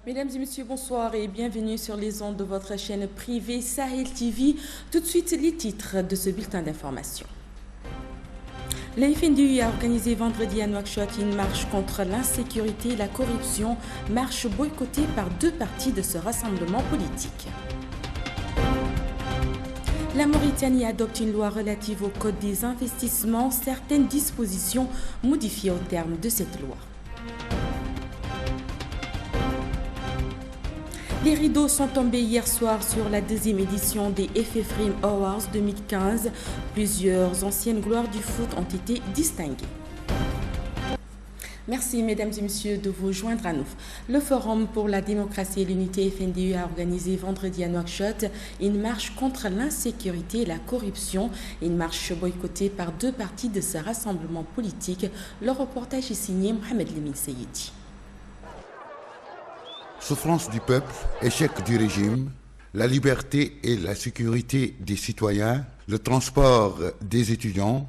Mesdames et messieurs, bonsoir et bienvenue sur les ondes de votre chaîne privée Sahel TV. Tout de suite, les titres de ce bulletin d'information. La FNDU a organisé vendredi à Nouakchott une marche contre l'insécurité et la corruption, marche boycottée par deux partis de ce rassemblement politique. La Mauritanie adopte une loi relative au code des investissements, certaines dispositions modifiées au terme de cette loi. Les rideaux sont tombés hier soir sur la deuxième édition des FFRIM Awards 2015. Plusieurs anciennes gloires du foot ont été distinguées. Merci mesdames et messieurs de vous joindre à nous. Le Forum pour la démocratie et l'unité FNDU a organisé vendredi à Nouakchott une marche contre l'insécurité et la corruption, une marche boycottée par deux partis de ce rassemblement politique. Le reportage est signé Mohamed Lemine Seyidi. Souffrance du peuple, échec du régime, la liberté et la sécurité des citoyens, le transport des étudiants,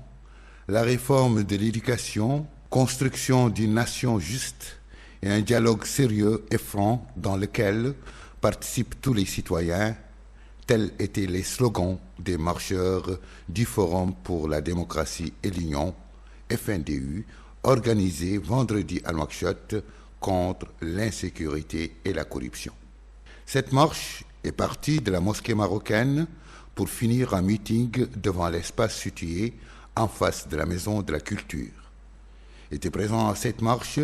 la réforme de l'éducation, construction d'une nation juste et un dialogue sérieux et franc dans lequel participent tous les citoyens, tels étaient les slogans des marcheurs du Forum pour la démocratie et l'union, FNDU, organisé vendredi à Nouakchott, contre l'insécurité et la corruption. Cette marche est partie de la mosquée marocaine pour finir un meeting devant l'espace situé en face de la Maison de la Culture. Étaient présents à cette marche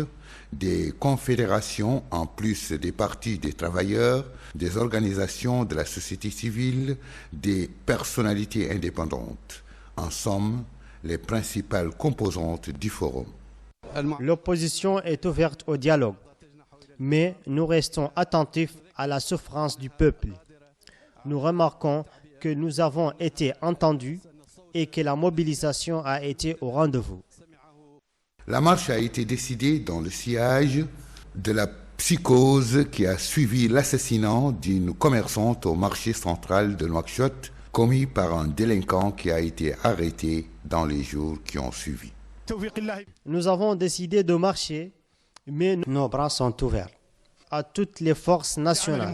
des confédérations en plus des partis des travailleurs, des organisations de la société civile, des personnalités indépendantes. En somme, les principales composantes du forum. L'opposition est ouverte au dialogue, mais nous restons attentifs à la souffrance du peuple. Nous remarquons que nous avons été entendus et que la mobilisation a été au rendez-vous. La marche a été décidée dans le sillage de la psychose qui a suivi l'assassinat d'une commerçante au marché central de Nouakchott, commis par un délinquant qui a été arrêté dans les jours qui ont suivi. Nous avons décidé de marcher, mais nos bras sont ouverts à toutes les forces nationales.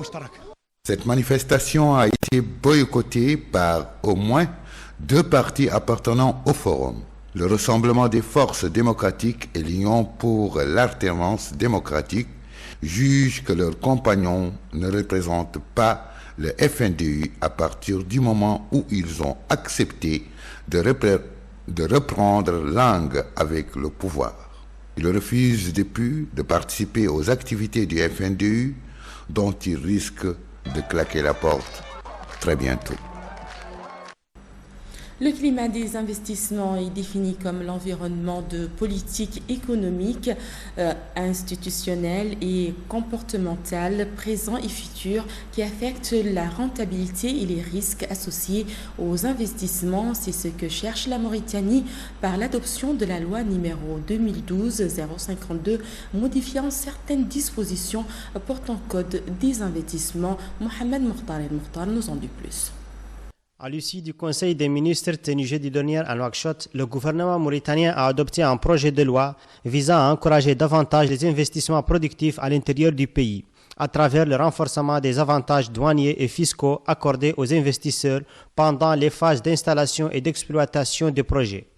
Cette manifestation a été boycottée par au moins deux partis appartenant au Forum. Le Rassemblement des forces démocratiques et l'Union pour l'alternance démocratique jugent que leurs compagnons ne représentent pas le FNDU à partir du moment où ils ont accepté de reprendre langue avec le pouvoir. Ils refusent depuis de participer aux activités du FNDU dont ils risquent de claquer la porte très bientôt. Le climat des investissements est défini comme l'environnement de politique économique, institutionnelle et comportementale présent et futur qui affecte la rentabilité et les risques associés aux investissements. C'est ce que cherche la Mauritanie par l'adoption de la loi numéro 2012-052 modifiant certaines dispositions portant code des investissements. Mohamed Mokhtar El-Mokhtar nous en dit plus. À l'issue du Conseil des ministres tenu jeudi dernier à Nouakchott, le gouvernement mauritanien a adopté un projet de loi visant à encourager davantage les investissements productifs à l'intérieur du pays, à travers le renforcement des avantages douaniers et fiscaux accordés aux investisseurs pendant les phases d'installation et d'exploitation des projets.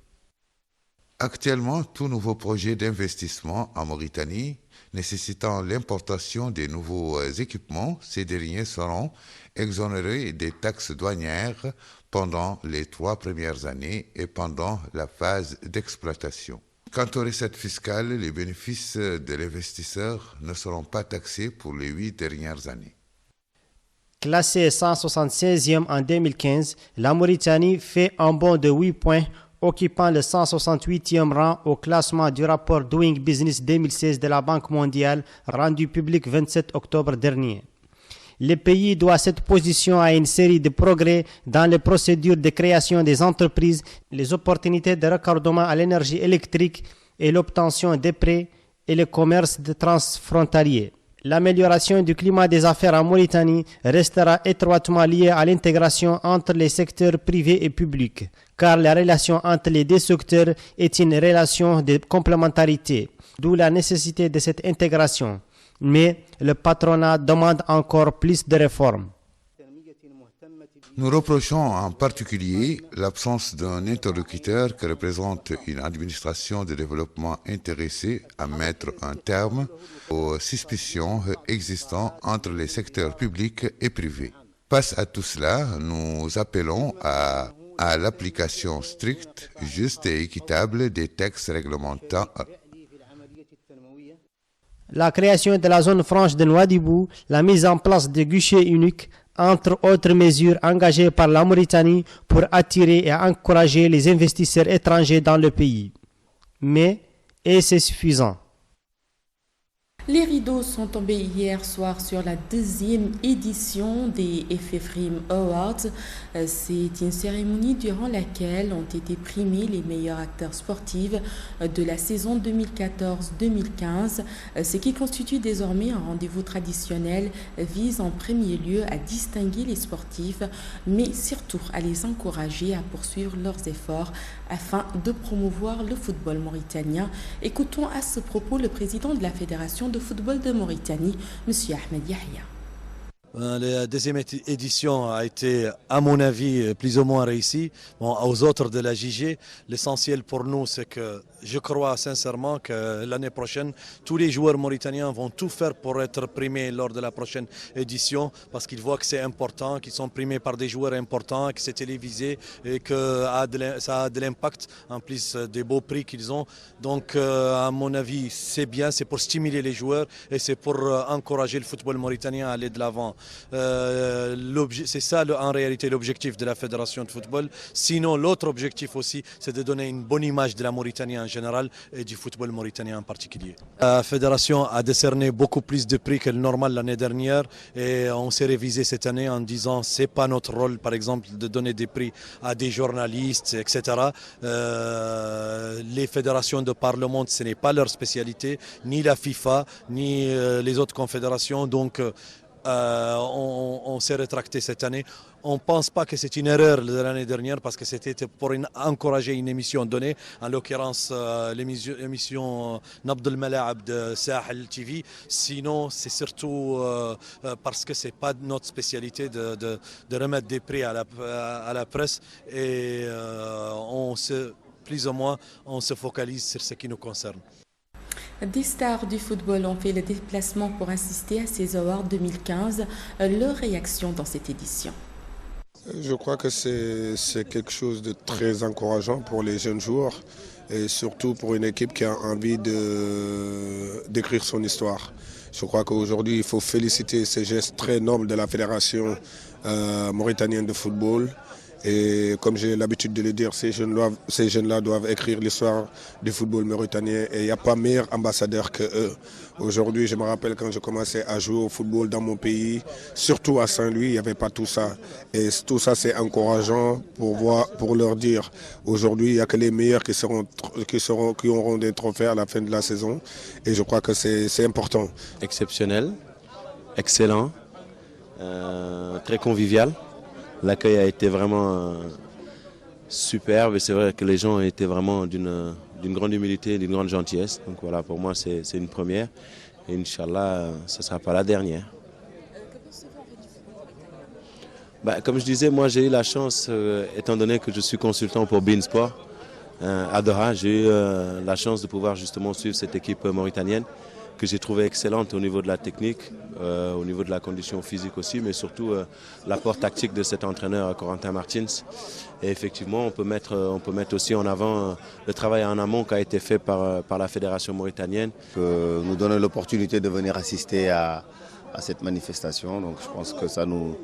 Actuellement, tout nouveau projet d'investissement en Mauritanie nécessitant l'importation des nouveaux équipements, ces derniers seront exonérés des taxes douanières pendant les 3 premières années et pendant la phase d'exploitation. Quant aux recettes fiscales, les bénéfices de l'investisseur ne seront pas taxés pour les 8 dernières années. Classée 176e en 2015, la Mauritanie fait un bond de 8 points, occupant le 168e rang au classement du rapport Doing Business 2016 de la Banque mondiale, rendu public 27 octobre dernier. Le pays doit cette position à une série de progrès dans les procédures de création des entreprises, les opportunités de raccordement à l'énergie électrique et l'obtention des prêts et le commerce transfrontalier. L'amélioration du climat des affaires en Mauritanie restera étroitement liée à l'intégration entre les secteurs privés et publics, car la relation entre les deux secteurs est une relation de complémentarité, d'où la nécessité de cette intégration. mais le patronat demande encore plus de réformes. Nous reprochons en particulier l'absence d'un interlocuteur qui représente une administration de développement intéressée à mettre un terme aux suspicions existant entre les secteurs publics et privés. Face à tout cela, nous appelons à l'application stricte, juste et équitable des textes réglementant la création de la zone franche de Nouadhibou, la mise en place de guichets uniques, entre autres mesures engagées par la Mauritanie pour attirer et encourager les investisseurs étrangers dans le pays. Mais est-ce suffisant? Les rideaux sont tombés hier soir sur la deuxième édition des FFRIM Awards. C'est une cérémonie durant laquelle ont été primés les meilleurs acteurs sportifs de la saison 2014-2015. Ce qui constitue désormais un rendez-vous traditionnel vise en premier lieu à distinguer les sportifs, mais surtout à les encourager à poursuivre leurs efforts afin de promouvoir le football mauritanien. Écoutons à ce propos le président de la Fédération de football de Mauritanie, M. Ahmed Yahya. La deuxième édition a été, à mon avis, plus ou moins réussie. Bon, aux autres de la JG, l'essentiel pour nous, c'est que je crois sincèrement que l'année prochaine, tous les joueurs mauritaniens vont tout faire pour être primés lors de la prochaine édition, parce qu'ils voient que c'est important, qu'ils sont primés par des joueurs importants, que c'est télévisé et que ça a de l'impact en plus des beaux prix qu'ils ont. Donc, à mon avis, c'est bien, c'est pour stimuler les joueurs et c'est pour encourager le football mauritanien à aller de l'avant. C'est ça en réalité l'objectif de la Fédération de football. Sinon, l'autre objectif aussi, c'est de donner une bonne image de la Mauritanie en général et du football mauritanien en particulier. La Fédération a décerné beaucoup plus de prix que le normal l'année dernière et on s'est révisé cette année en disant c'est pas notre rôle par exemple de donner des prix à des journalistes, etc. Les fédérations de par le monde, ce n'est pas leur spécialité, ni la FIFA, ni les autres confédérations. Donc on s'est rétracté cette année. On ne pense pas que c'est une erreur de l'année dernière parce que c'était pour encourager une émission donnée, en l'occurrence l'émission Nabd al-Mala'ab de Sahel TV. Sinon, c'est surtout parce que ce n'est pas notre spécialité de remettre des prix à la presse et plus ou moins on se focalise sur ce qui nous concerne. Des stars du football ont fait le déplacement pour assister à ces Awards 2015. Leur réaction dans cette édition? Je crois que c'est quelque chose de très encourageant pour les jeunes joueurs et surtout pour une équipe qui a envie d'écrire son histoire. Je crois qu'aujourd'hui, il faut féliciter ces gestes très nobles de la Fédération mauritanienne de football. Et comme j'ai l'habitude de le dire, ces jeunes-là doivent écrire l'histoire du football mauritanien et il n'y a pas meilleur ambassadeur qu'eux. Aujourd'hui, je me rappelle quand je commençais à jouer au football dans mon pays, surtout à Saint-Louis, il n'y avait pas tout ça. Et tout ça, c'est encourageant pour leur dire, aujourd'hui, il n'y a que les meilleurs qui auront des trophées à la fin de la saison. Et je crois que c'est important. Exceptionnel, excellent, très convivial. L'accueil a été vraiment superbe et c'est vrai que les gens étaient vraiment d'une grande humilité, d'une grande gentillesse. Donc voilà, pour moi c'est une première et Inch'Allah, ce ne sera pas la dernière. Comme je disais, moi j'ai eu la chance, étant donné que je suis consultant pour beIN Sport à Doha, j'ai eu la chance de pouvoir justement suivre cette équipe mauritanienne que j'ai trouvé excellente au niveau de la technique, au niveau de la condition physique aussi, mais surtout l'apport tactique de cet entraîneur Corentin Martins. Et effectivement, on peut mettre aussi en avant le travail en amont qui a été fait par la Fédération mauritanienne. Nous donner l'opportunité de venir assister à cette manifestation, donc je pense que ça nous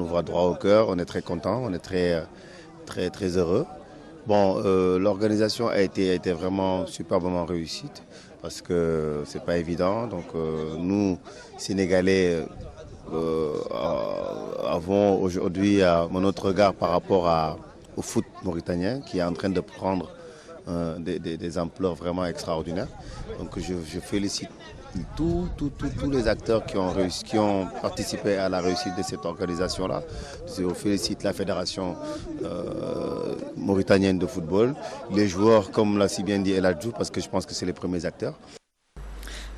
va droit au cœur. On est très contents, on est très, très, très heureux. Bon, l'organisation a été vraiment superbement réussie. Parce que c'est pas évident. Donc nous, Sénégalais, avons aujourd'hui notre regard par rapport au foot mauritanien qui est en train de prendre des ampleurs vraiment extraordinaires. Donc je félicite tous les acteurs qui ont participé à la réussite de cette organisation-là. Je félicite la Fédération mauritanienne de football, les joueurs comme l'a si bien dit El Hadjou, parce que je pense que c'est les premiers acteurs.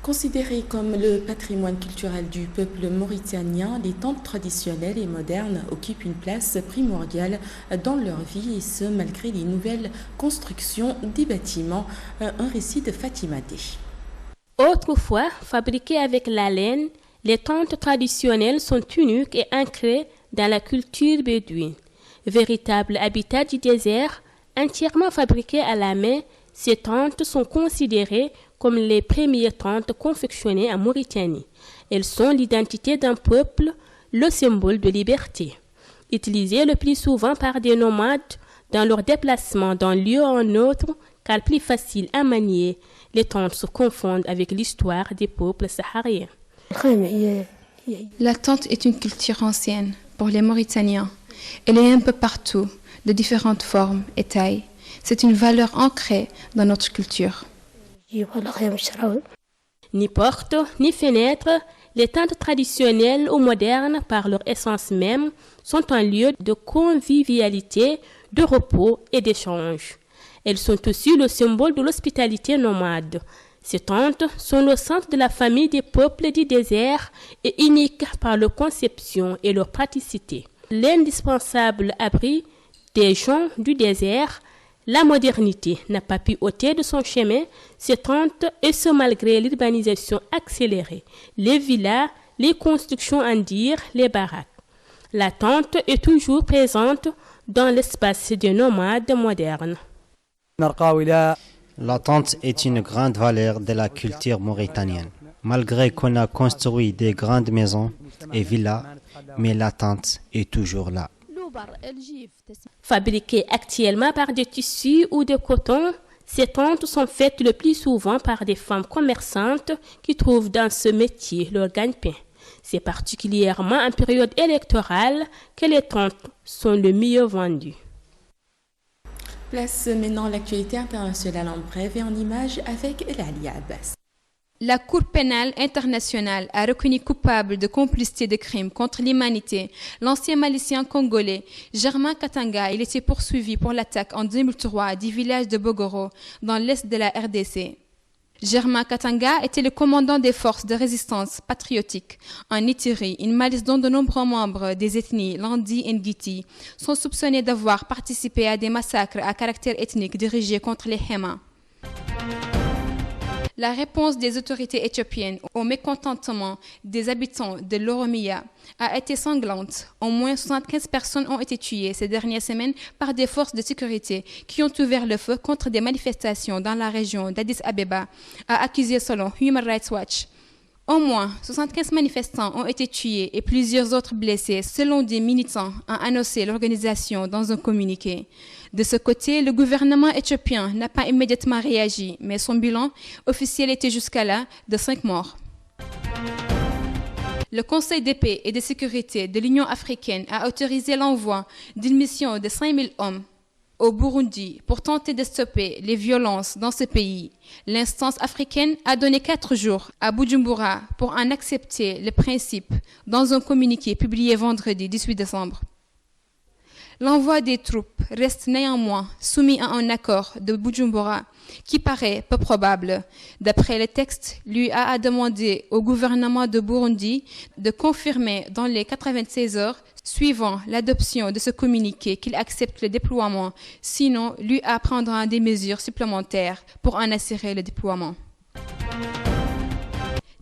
Considérées comme le patrimoine culturel du peuple mauritanien, les tentes traditionnelles et modernes occupent une place primordiale dans leur vie, et ce malgré les nouvelles constructions des bâtiments. Un récit de Fatima Dey. Autrefois, fabriquées avec la laine, les tentes traditionnelles sont uniques et ancrées dans la culture bédouine. Véritable habitat du désert, entièrement fabriquées à la main, ces tentes sont considérées comme les premières tentes confectionnées en Mauritanie. Elles sont l'identité d'un peuple, le symbole de liberté. Utilisées le plus souvent par des nomades dans leurs déplacements d'un lieu à un autre, car plus facile à manier, les tentes se confondent avec l'histoire des peuples sahariens. La tente est une culture ancienne pour les Mauritaniens. Elle est un peu partout, de différentes formes et tailles. C'est une valeur ancrée dans notre culture. Ni porte, ni fenêtre, les tentes traditionnelles ou modernes, par leur essence même, sont un lieu de convivialité, de repos et d'échange. Elles sont aussi le symbole de l'hospitalité nomade. Ces tentes sont le centre de la famille des peuples du désert et uniques par leur conception et leur praticité. L'indispensable abri des gens du désert, la modernité n'a pas pu ôter de son chemin ces tentes, et ce malgré l'urbanisation accélérée, les villas, les constructions en dur, les baraques. La tente est toujours présente dans l'espace des nomades modernes. La tente est une grande valeur de la culture mauritanienne. Malgré qu'on a construit des grandes maisons et villas, mais la tente est toujours là. Fabriquées actuellement par des tissus ou de coton, ces tentes sont faites le plus souvent par des femmes commerçantes qui trouvent dans ce métier leur gagne-pain. C'est particulièrement en période électorale que les tentes sont le mieux vendues. Place maintenant l'actualité internationale en bref et en images avec Elali Abbas. La Cour pénale internationale a reconnu coupable de complicité de crimes contre l'humanité l'ancien milicien congolais Germain Katanga. Il était poursuivi pour l'attaque en 2003 du village de Bogoro, dans l'est de la RDC. Germain Katanga était le commandant des forces de résistance patriotique en Ituri, une milice dont de nombreux membres des ethnies Landi et Ngiti sont soupçonnés d'avoir participé à des massacres à caractère ethnique dirigés contre les Hema. La réponse des autorités éthiopiennes au mécontentement des habitants de l'Oromia a été sanglante. Au moins 75 personnes ont été tuées ces dernières semaines par des forces de sécurité qui ont ouvert le feu contre des manifestations dans la région d'Addis Abeba, a accusé selon Human Rights Watch. Au moins 75 manifestants ont été tués et plusieurs autres blessés, selon des militants, a annoncé l'organisation dans un communiqué. De ce côté, le gouvernement éthiopien n'a pas immédiatement réagi, mais son bilan officiel était jusqu'à là de 5 morts. Le Conseil de paix et de sécurité de l'Union africaine a autorisé l'envoi d'une mission de 5000 hommes au Burundi pour tenter de stopper les violences dans ce pays. L'instance africaine a donné 4 jours à Bujumbura pour en accepter le principe dans un communiqué publié vendredi 18 décembre. L'envoi des troupes reste néanmoins soumis à un accord de Bujumbura qui paraît peu probable. D'après le texte, l'UA a demandé au gouvernement de Burundi de confirmer dans les 96 heures suivant l'adoption de ce communiqué qu'il accepte le déploiement. Sinon, l'UA prendra des mesures supplémentaires pour en assurer le déploiement.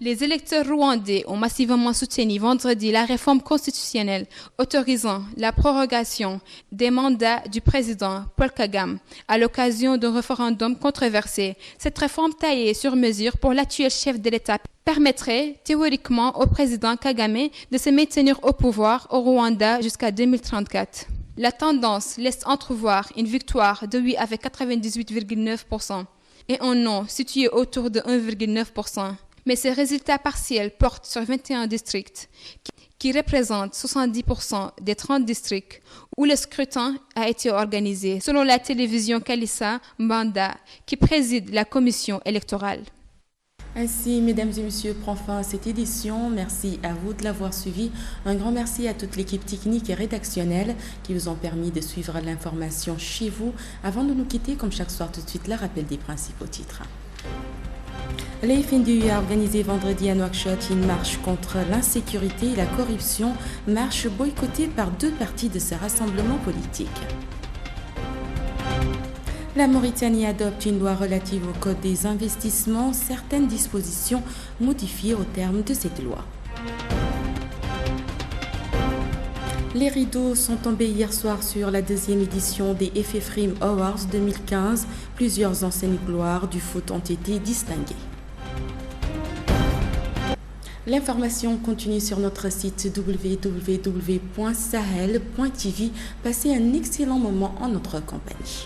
Les électeurs rwandais ont massivement soutenu vendredi la réforme constitutionnelle autorisant la prorogation des mandats du président Paul Kagame à l'occasion d'un référendum controversé. Cette réforme taillée sur mesure pour l'actuel chef de l'État permettrait théoriquement au président Kagame de se maintenir au pouvoir au Rwanda jusqu'à 2034. La tendance laisse entrevoir une victoire de oui avec 98,9% et un non situé autour de 1,9%. Mais ces résultats partiels portent sur 21 districts qui représentent 70% des 30 districts où le scrutin a été organisé, selon la télévision Kalissa Mbanda, qui préside la commission électorale. Ainsi, mesdames et messieurs, prend fin cette édition. Merci à vous de l'avoir suivi. Un grand merci à toute l'équipe technique et rédactionnelle qui vous ont permis de suivre l'information chez vous. Avant de nous quitter, comme chaque soir, tout de suite, le rappel des principaux titres. Les FNDU a organisé vendredi à Nouakchott une marche contre l'insécurité et la corruption, marche boycottée par 2 parties de ce rassemblement politique. La Mauritanie adopte une loi relative au code des investissements, certaines dispositions modifiées au terme de cette loi. Les rideaux sont tombés hier soir sur la 2e édition des FFRIM Awards 2015. Plusieurs anciennes gloires du foot ont été distinguées. L'information continue sur notre site www.sahel.tv. Passez un excellent moment en notre compagnie.